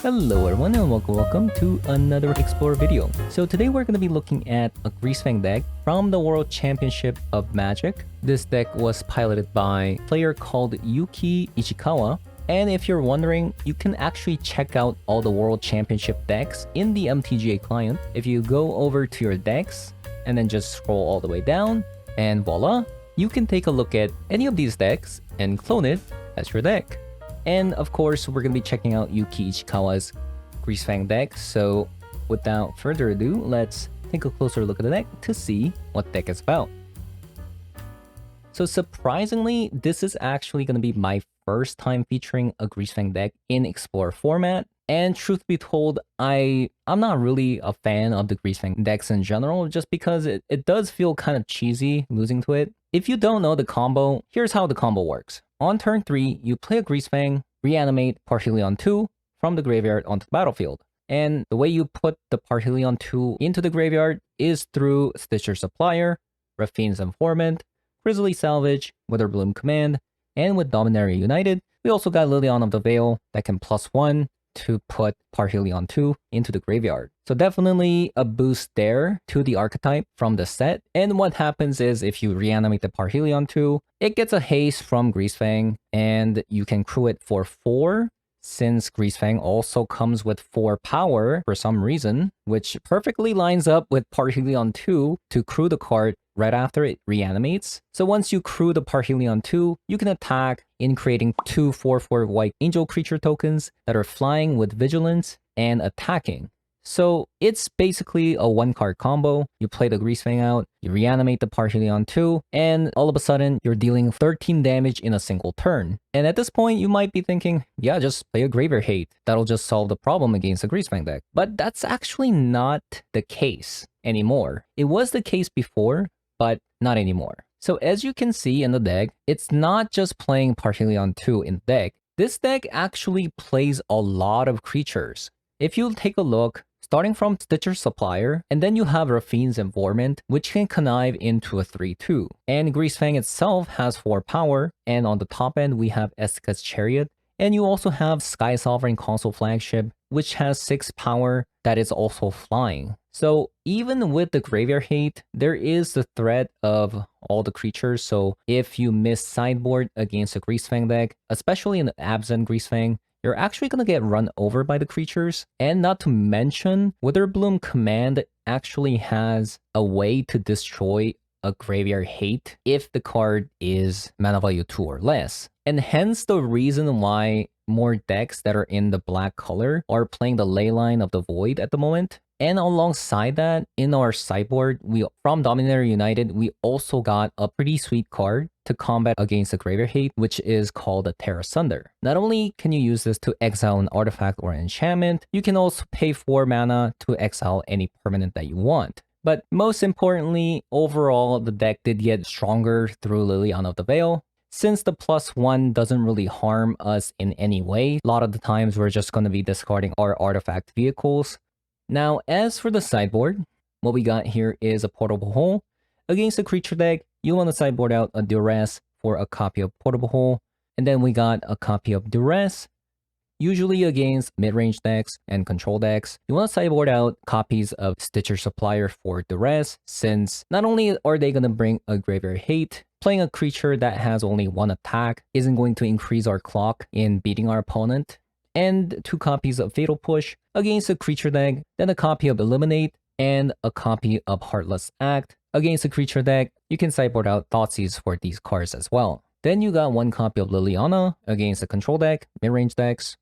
Hello everyone and welcome to another Explore video. So today we're going to be looking at a Greasefang deck from the World Championship of Magic. This deck was piloted by a player called Yuki Ichikawa. And if you're wondering, you can actually check out all the World Championship decks in the MTG client. If you go over to your decks and then just scroll all the way down, and voila, you can take a look at any of these decks and clone it as your deck. And of course, we're going to be checking out Yuki Ichikawa's Greasefang deck. So without further ado, let's take a closer look at the deck to see what deck is about. So surprisingly, this is actually going to be my first time featuring a Greasefang deck in Explore format. And truth be told, I'm not really a fan of the Greasefang decks in general, just because it does feel kind of cheesy losing to it. If you don't know the combo, here's how the combo works. On turn 3, you play a Greasefang, reanimate Parhelion 2 from the graveyard onto the battlefield. And the way you put the Parhelion 2 into the graveyard is through Stitcher Supplier, Raffine's Informant, Grizzly Salvage, Witherbloom Command, and with Dominaria United, we also got Liliana of the Veil that can +1 to put Parhelion 2 into the graveyard. So definitely a boost there to the archetype from the set. And what happens is if you reanimate the Parhelion 2, it gets a haste from Greasefang and you can crew it for 4. Since Greasefang also comes with 4 power for some reason, which perfectly lines up with Parhelion 2 to crew the card right after it reanimates. So once you crew the Parhelion 2, you can attack in creating 2 4/4 white angel creature tokens that are flying with vigilance and attacking. So it's basically a 1-card combo. You play the Greasefang out, you reanimate the Parhelion 2, and all of a sudden, you're dealing 13 damage in a single turn. And at this point, you might be thinking, yeah, just play a Graveyard Hate. That'll just solve the problem against a Greasefang deck. But that's actually not the case anymore. It was the case before, but not anymore. So as you can see in the deck, it's not just playing Parhelion 2 in the deck. This deck actually plays a lot of creatures. If you take a look, starting from Stitcher Supplier, and then you have Raffine's Informant, which can connive into a 3/2. And Greasefang itself has 4 power, and on the top end we have Esca's Chariot, and you also have Sky Sovereign Console Flagship, which has 6 power that is also flying. So even with the Graveyard Hate, there is the threat of all the creatures. So if you miss Sideboard against a Greasefang deck, especially in the Abzan Greasefang, you're actually going to get run over by the creatures. And not to mention, Witherbloom Command actually has a way to destroy a Graveyard Hate if the card is mana value 2 or less. And hence the reason why more decks that are in the black color are playing the Leyline of the Void at the moment. And alongside that, in our sideboard, from Dominaria United, we also got a pretty sweet card to combat against the Graveyard Hate, which is called a Terra Sunder. Not only can you use this to exile an artifact or an enchantment, you can also pay 4 mana to exile any permanent that you want. But most importantly, overall, the deck did get stronger through Liliana of the Veil. Since the +1 doesn't really harm us in any way, a lot of the times we're just going to be discarding our artifact vehicles. Now, as for the sideboard, what we got here is a Portable Hole. Against a creature deck, you want to sideboard out a Duress for a copy of Portable Hole, and then we got a copy of Duress. Usually against mid-range decks and control decks, you want to sideboard out copies of Stitcher Supplier for Duress, since not only are they going to bring a Graveyard Hate, playing a creature that has only 1 attack isn't going to increase our clock in beating our opponent, and 2 copies of Fatal Push against a creature deck, then a copy of Eliminate, and a copy of Heartless Act. Against a creature deck, you can sideboard out Thoughtseize for these cards as well. Then you got 1 copy of Liliana against a control deck, mid-range decks,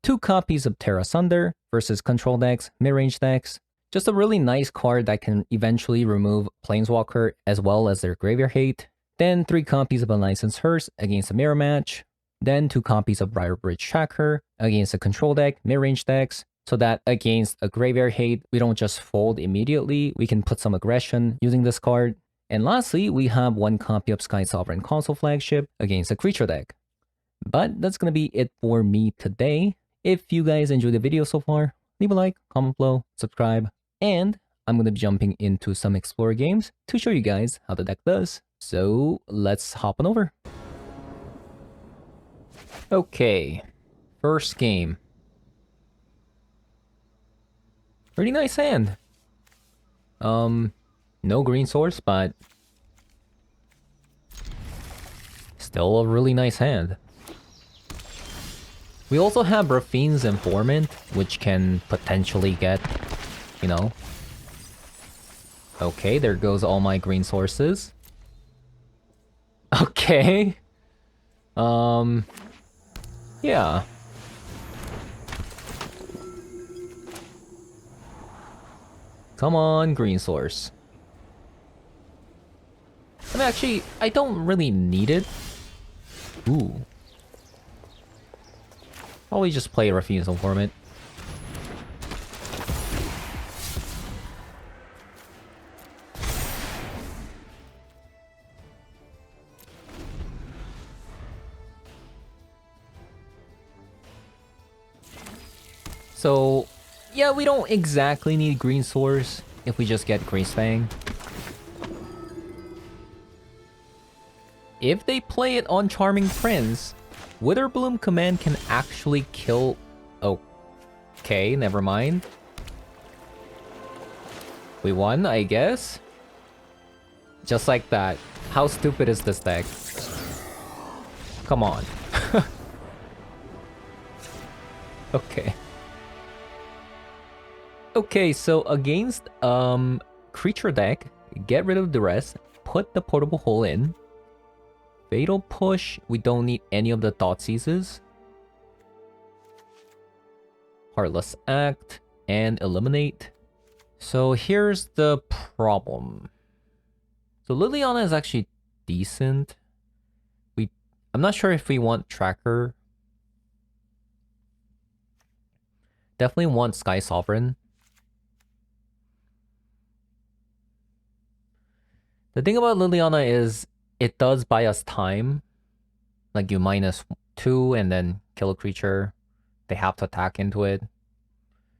2 copies of Terra Sunder versus control decks, mid-range decks. Just a really nice card that can eventually remove Planeswalker as well as their Graveyard Hate. Then 3 copies of Unlicensed Hearse against a mirror match. Then 2 copies of Briarbridge Tracker against a control deck, mid-range decks, so that against a Graveyard Hate, we don't just fold immediately, we can put some aggression using this card. And lastly, we have 1 copy of Sky Sovereign Console Flagship against a creature deck. But that's going to be it for me today. If you guys enjoyed the video so far, leave a like, comment below, subscribe, and I'm going to be jumping into some Explorer games to show you guys how the deck does. So let's hop on over. Okay, first game. Pretty nice hand. No green source, but still a really nice hand. We also have Raffine's Informant, which can potentially get, you know. Okay, there goes all my green sources. Okay. Yeah. Come on, green source. I mean, actually, I don't really need it. Ooh. Probably just play Raffine's Informant. So, yeah, we don't exactly need green source if we just get Greasefang. If they play it on Charming Prince, Witherbloom command can actually kill... Okay, never mind. We won, I guess? Just like that. How stupid is this deck? Come on. Okay. Okay, so against creature deck, get rid of the rest, put the portable hole in. Fatal Push, we don't need any of the Thoughtseizes. Heartless Act, and Eliminate. So here's the problem. So Liliana is actually decent. I'm not sure if we want Tracker. Definitely want Sky Sovereign. The thing about Liliana is it does buy us time. Like you -2 and then kill a creature. They have to attack into it.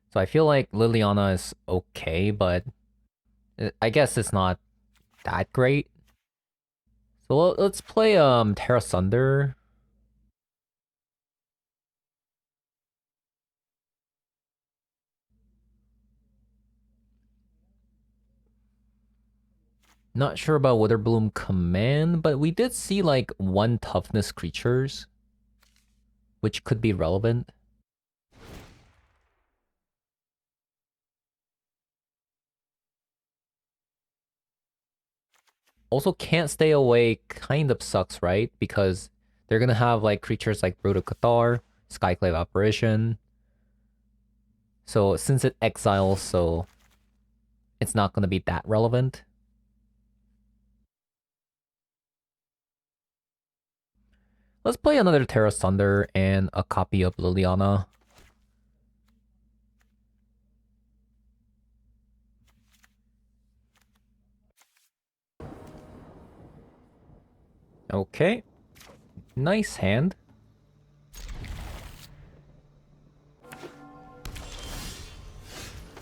So I feel like Liliana is okay, but I guess it's not that great. So let's play Terra Sunder. Not sure about Witherbloom command, but we did see like 1 toughness creatures, which could be relevant. Also can't stay away kind of sucks, right? Because they're gonna have like creatures like Brood of Cathar, Skyclave Apparition. So since it exiles, so it's not gonna be that relevant. Let's play another Terra Sunder and a copy of Liliana. Okay. Nice hand.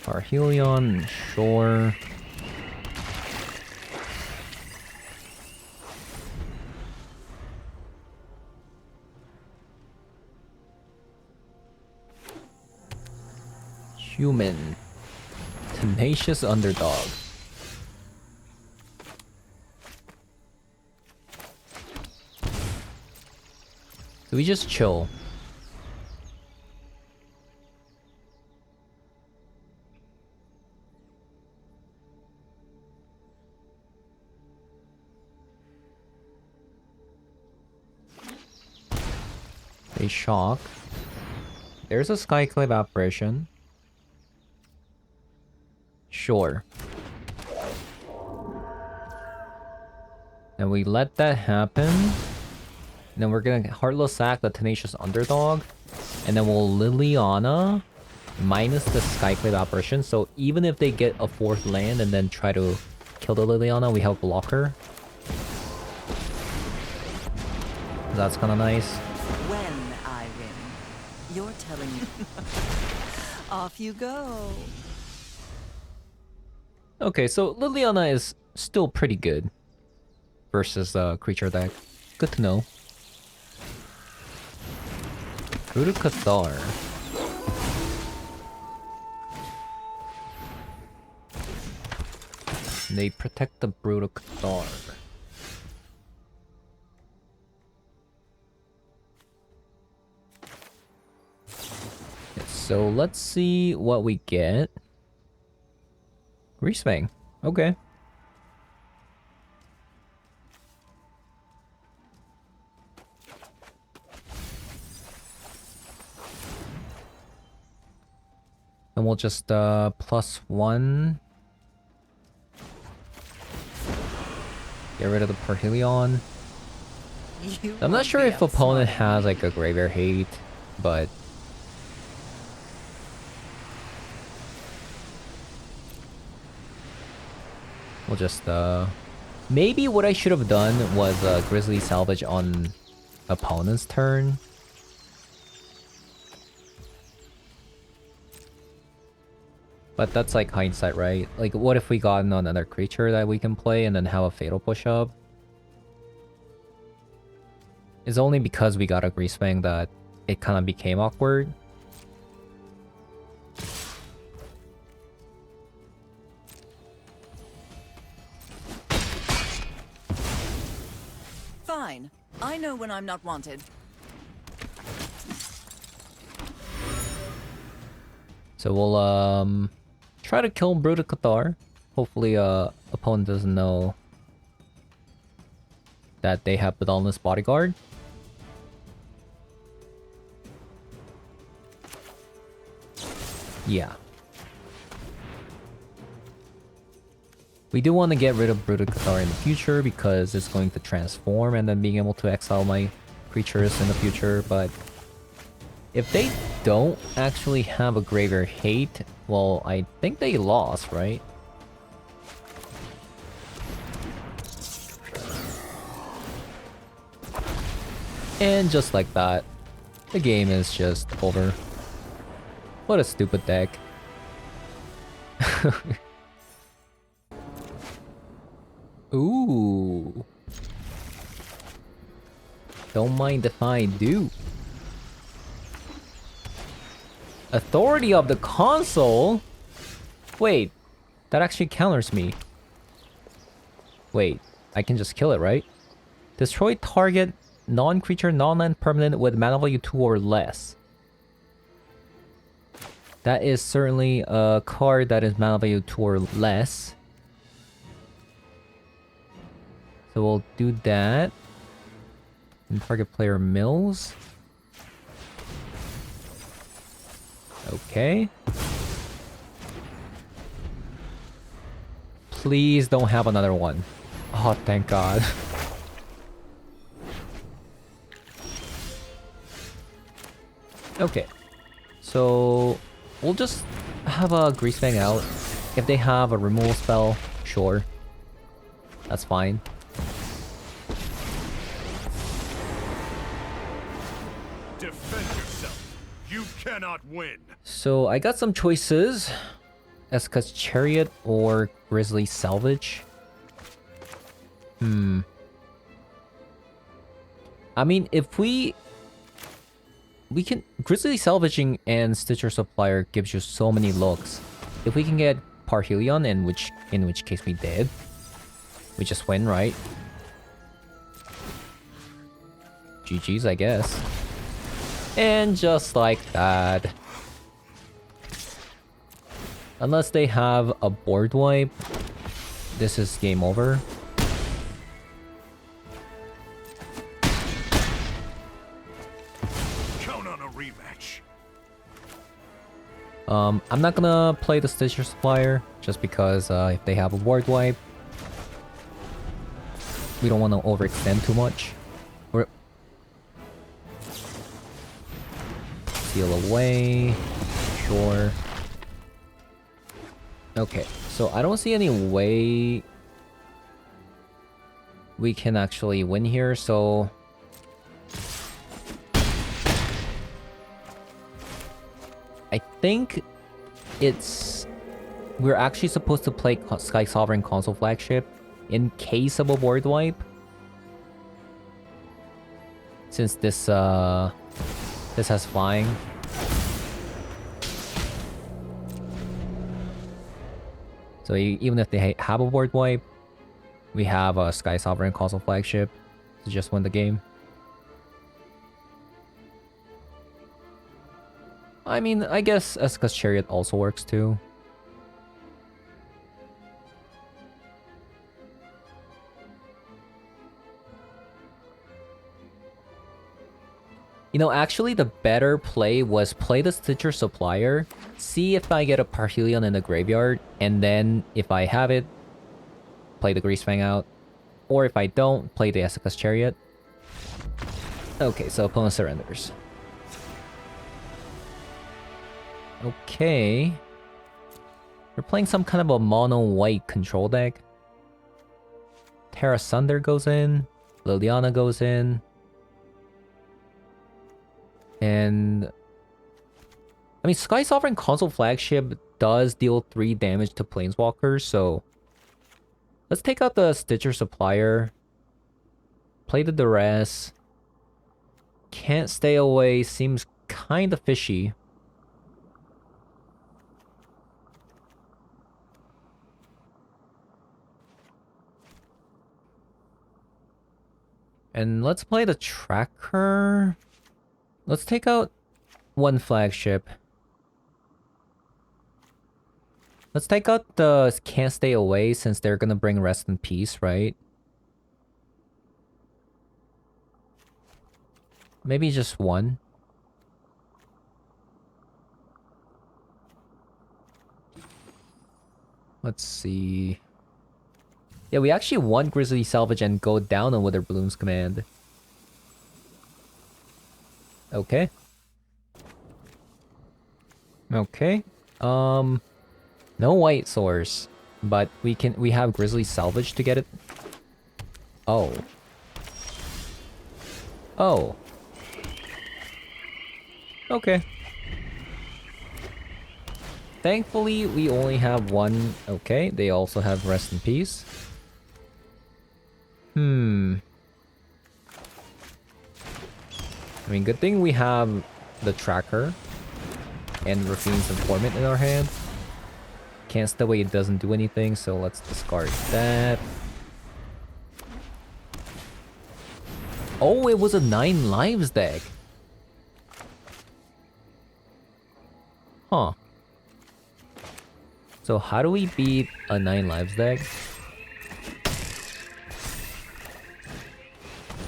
Arhelion, sure. Human. Tenacious Underdog. So we just chill. They shock. There's a Skyclave Apparition. Sure. And we let that happen. And then we're gonna Heartless Sack the Tenacious Underdog. And then we'll Liliana minus the Skyclave Apparition. So even if they get a 4th land and then try to kill the Liliana, we have a blocker. That's kind of nice. When I win, you're telling me. Off you go. Okay, so Liliana is still pretty good versus creature deck. Good to know. Brood of Cathar. They protect the Brutal Cathar. So let's see what we get. Greasefang. Okay. And we'll just +1. Get rid of the Parhelion. I'm not sure if opponent has like a Graveyard Hate, but we'll just maybe what I should have done was Grizzly Salvage on opponent's turn. But that's like hindsight, right? Like, what if we got another creature that we can play and then have a Fatal Push up? It's only because we got a Greasefang that it kind of became awkward. Fine. I know when I'm not wanted. So we'll try to kill Brutal Cathar. Hopefully opponent doesn't know that they have Dauntless Bodyguard. Yeah. We do want to get rid of Brutal Cathar in the future because it's going to transform and then being able to exile my creatures in the future, but if they don't actually have a Graveyard Hate, well, I think they lost, right? And just like that, the game is just over. What a stupid deck. Ooh. Don't mind if I do. Authority of the Console? Wait, that actually counters me. Wait, I can just kill it, right? Destroy target non-creature, non-land permanent with mana value 2 or less. That is certainly a card that is mana value 2 or less. So we'll do that. And target player mills. Okay. Please don't have another one. Oh, thank God. Okay. So we'll just have a Greasefang out. If they have a removal spell, sure. That's fine. Defend yourself. You cannot win. So I got some choices. Esca's Chariot or Grizzly Salvage. I mean, if we can... Grizzly Salvaging and Stitcher Supplier gives you so many looks. If we can get Parhelion, in which case we did, we just win, right? GG's, I guess. And just like that. Unless they have a board wipe, this is game over. Count on a rematch. I'm not gonna play the Stitcher Supplier just because if they have a board wipe, we don't want to overextend too much. Or seal away, sure. Okay, so I don't see any way we can actually win here, so I think we're actually supposed to play Sky Sovereign Console Flagship in case of a board wipe. Since this has flying. So even if they have a board wipe, we have a Sky Sovereign Console Flagship to just win the game. I mean, I guess Eska's Chariot also works too. You know, actually the better play was play the Stitcher Supplier, see if I get a Parhelion in the graveyard, and then if I have it, play the Greasefang out. Or if I don't, play the Eska's Chariot. Okay, so opponent surrenders. Okay. We're playing some kind of a mono-white control deck. Terra Sunder goes in. Liliana goes in. And... I mean, Sky Sovereign Console Flagship does deal 3 damage to Planeswalkers, so... Let's take out the Stitcher Supplier. Play the Duress. Can't stay away, seems kinda fishy. And let's play the Tracker. Let's take out 1 flagship. Let's take out the Can't Stay Away since they're gonna bring Rest in Peace, right? Maybe just 1. Let's see. Yeah, we actually want Grizzly Salvage and go down on Wither Bloom's command. Okay. Okay. No white source, but we have Grizzly Salvage to get it. Oh. Oh. Okay. Thankfully, we only have 1. Okay, they also have Rest in Peace. I mean, good thing we have the Tracker and Rafine's Informant in our hand. Can't Stay Away, it doesn't do anything, so let's discard that. Oh, it was a 9 lives deck. Huh. So how do we beat a 9 lives deck?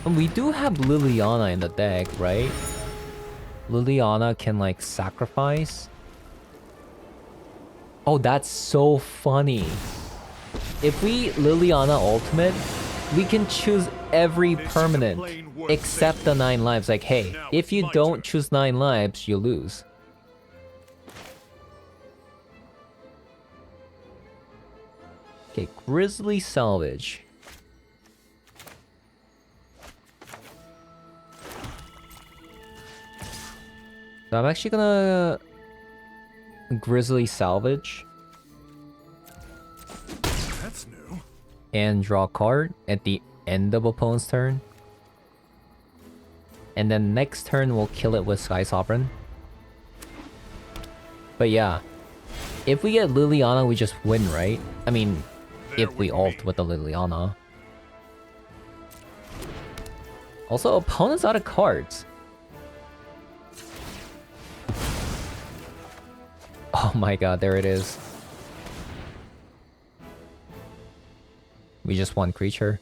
We do have Liliana in the deck, right? Liliana can, like, sacrifice. Oh, that's so funny. If we Liliana Ultimate, we can choose every permanent except the 9 lives. Like, hey, if you don't choose 9 lives, you lose. Okay, Grizzly Salvage. So I'm actually gonna Grizzly Salvage. That's new. And draw a card at the end of opponent's turn. And then next turn we'll kill it with Sky Sovereign. But yeah, if we get Liliana, we just win, right? I mean, if we ult with the Liliana. Also, opponent's out of cards. Oh my god, there it is. We just won creature.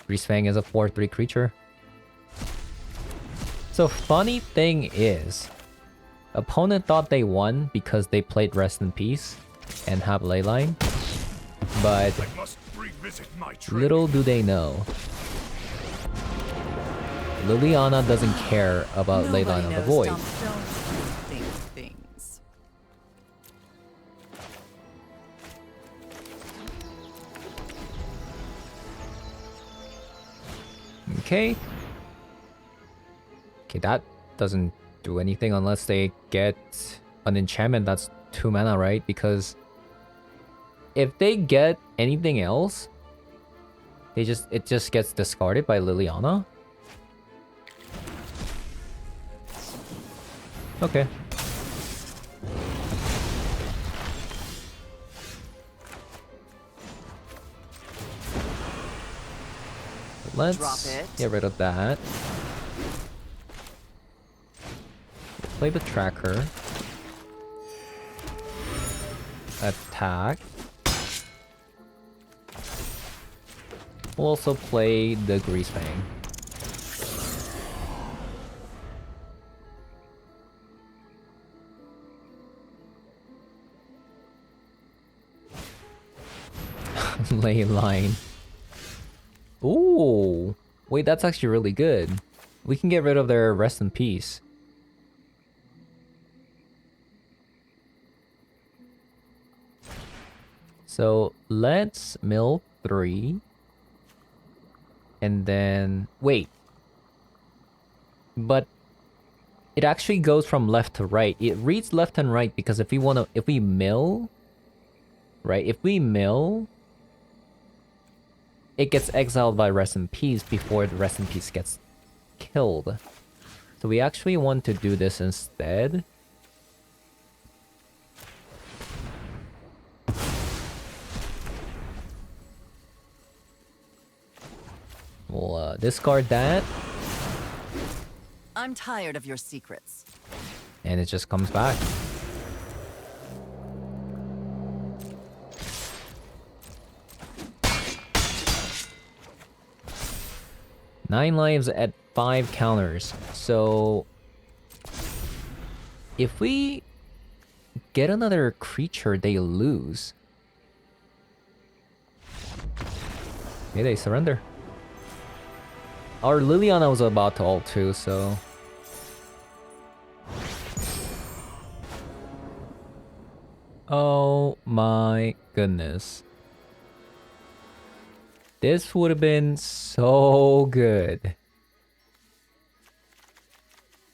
Greasefang is a 4/3 creature. So funny thing is, opponent thought they won because they played Rest in Peace and have Leyline. But I must revisit my training. little do they know, Liliana doesn't care about Leyline of the Void. Okay. Okay, that doesn't do anything unless they get an enchantment that's 2 mana, right? Because if they get anything else, it just gets discarded by Liliana. Okay. Drop Let's it. get rid of that. Play the tracker. Attack. We'll also play the Greasefang. Ley line. Ooh. Wait, that's actually really good. We can get rid of their rest in peace. So let's mill 3. And then wait. But it actually goes from left to right. It reads left and right because if we mill, right? If we mill, it gets exiled by Rest in Peace before the Rest in Peace gets killed. So we actually want to do this instead. We'll discard that. I'm tired of your secrets. And it just comes back. Nine lives at 5 counters. So if we get another creature, they lose. Okay, they surrender. Our Liliana was about to ult too, so... Oh my goodness. This would have been so good.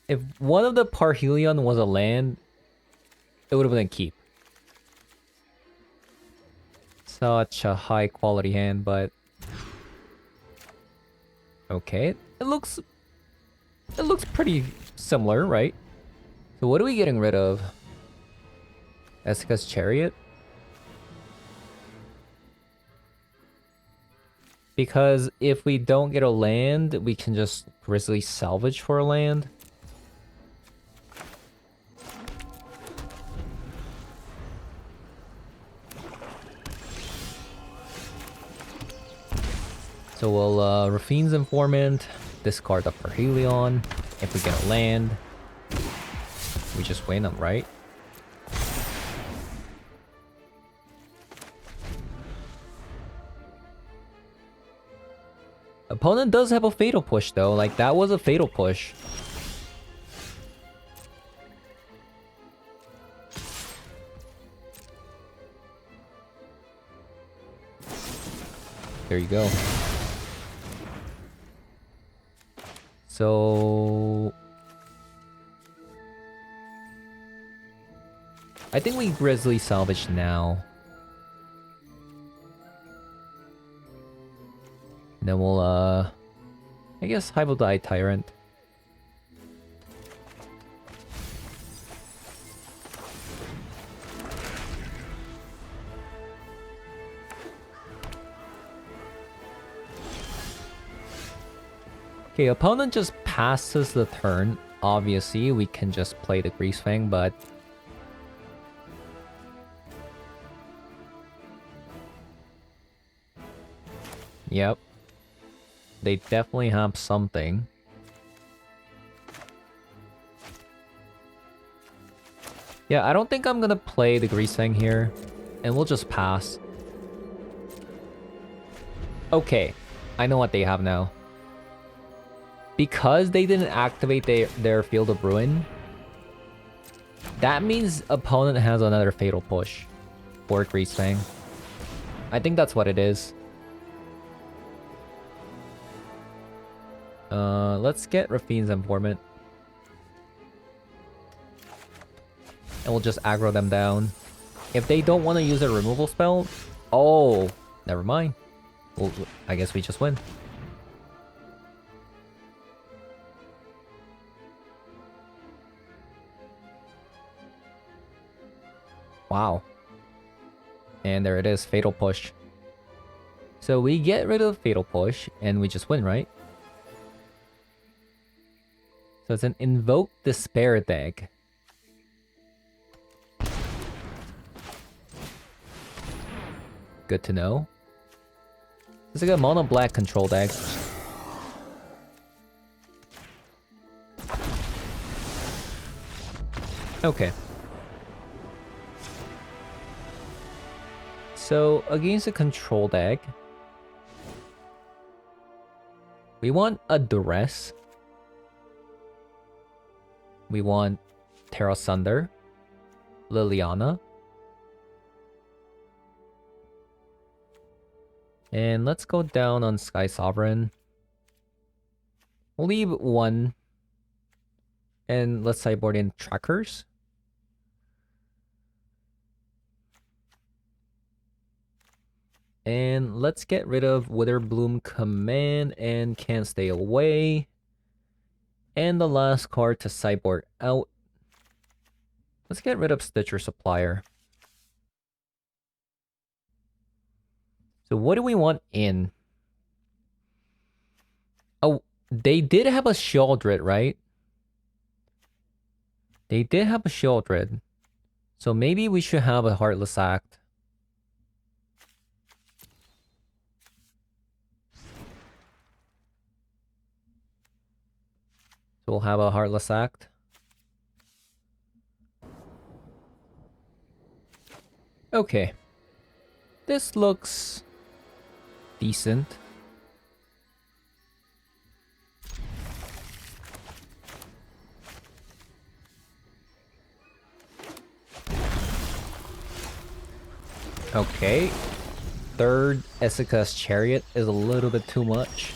If one of the Parhelion was a land, it would have been a keep. Such a high quality hand, but... Okay, it looks pretty similar, right? So what are we getting rid of? Esika's Chariot? Because if we don't get a land, we can just Grizzly salvage for a land. So we'll Rafine's Informant, discard the Parhelion. If we get a land, we just win them, right? Opponent does have a Fatal Push though, like that was a Fatal Push. There you go. So... I think we Grizzly salvage now. And then we'll, I guess Hybridize Tyrant. Okay, opponent just passes the turn. Obviously, we can just play the Greasefang, but... Yep. They definitely have something. Yeah, I don't think I'm gonna play the Greasefang here. And we'll just pass. Okay, I know what they have now. Because they didn't activate their Field of Ruin, that means opponent has another Fatal Push for Greasefang. I think that's what it is. Let's get Rafine's Informant. And we'll just aggro them down. If they don't want to use a removal spell... Oh, never mind. Well, I guess we just win. Wow. And there it is, Fatal Push. So we get rid of Fatal Push and we just win, right? So it's an Invoke Despair deck. Good to know. It's like a mono black control deck. Okay. So against a control deck, we want a Duress. We want Terra Sunder, Liliana. And let's go down on Sky Sovereign. We'll leave one. And let's sideboard in Trackers. And let's get rid of Witherbloom Command and Can't Stay Away. And the last card to sideboard out. Let's get rid of Stitcher Supplier. So what do we want in? Oh, they did have a Sheoldred, right? They did have a Sheoldred. So maybe we should have a Heartless Act. So we'll have a Heartless Act. Okay. This looks decent. Okay. Third Essica's Chariot is a little bit too much.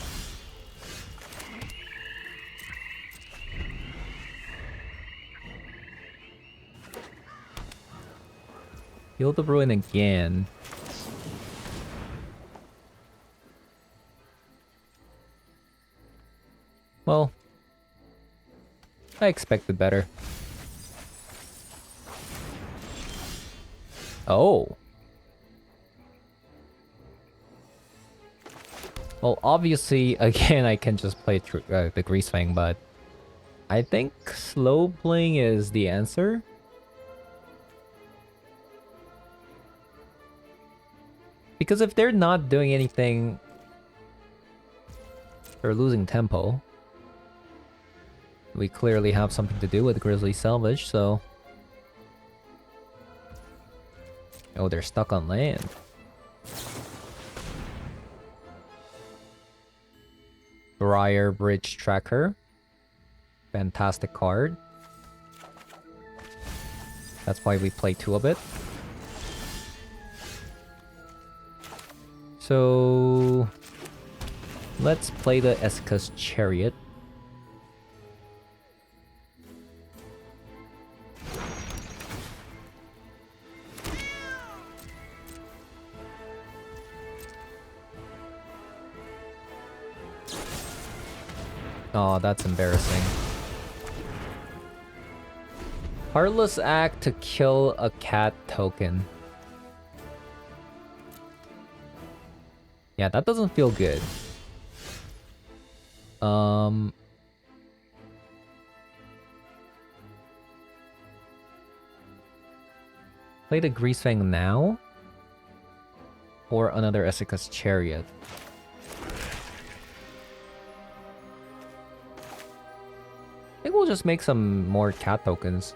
Heal the Ruin again. Well, I expected better. Oh. Well, obviously, again, I can just play the Greasefang, but I think slow playing is the answer. Because if they're not doing anything, they're losing tempo. We clearly have something to do with Grizzly Salvage, so... Oh, they're stuck on land. Briar Bridge Tracker. Fantastic card. That's why we play two of it. So... let's play the Essica's Chariot. Oh, that's embarrassing. Heartless Act to kill a cat token. Yeah, that doesn't feel good. Play the Greasefang now? Or another Essica's Chariot? I think we'll just make some more cat tokens.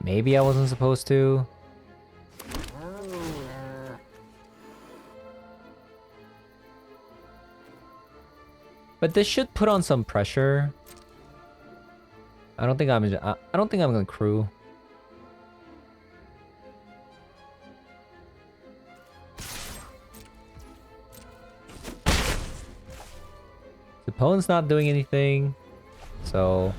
Maybe I wasn't supposed to. But this should put on some pressure. I don't think I'm gonna crew. The opponent's not doing anything, so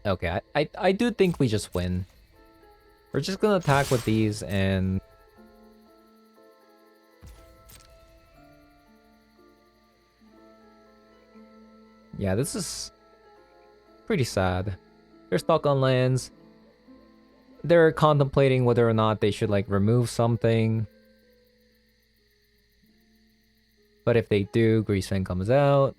okay, I do think we just win. We're just gonna attack with these and... yeah, this is pretty sad. They're stuck on lands. They're contemplating whether or not they should like remove something. But if they do, Greasefang comes out.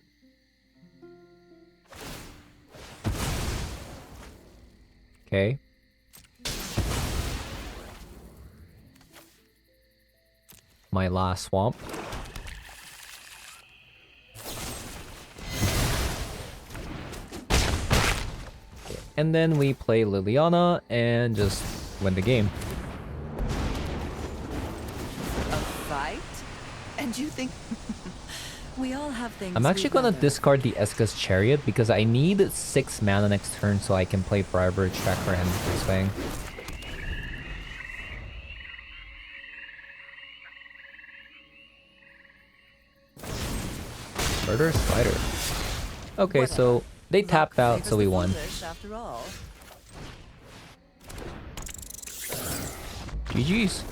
Okay. My last swamp. Okay. And then we play Liliana and just win the game. A fight? And you think we all have things? I'm actually we'd gonna rather- discard the Eska's Chariot because I need 6 mana next turn so I can play Forever, Tracker, and Greasefang. Murder Spider. Okay, Whatever. so they tapped Luck out, favors so we the won. foolish, after all. GG's.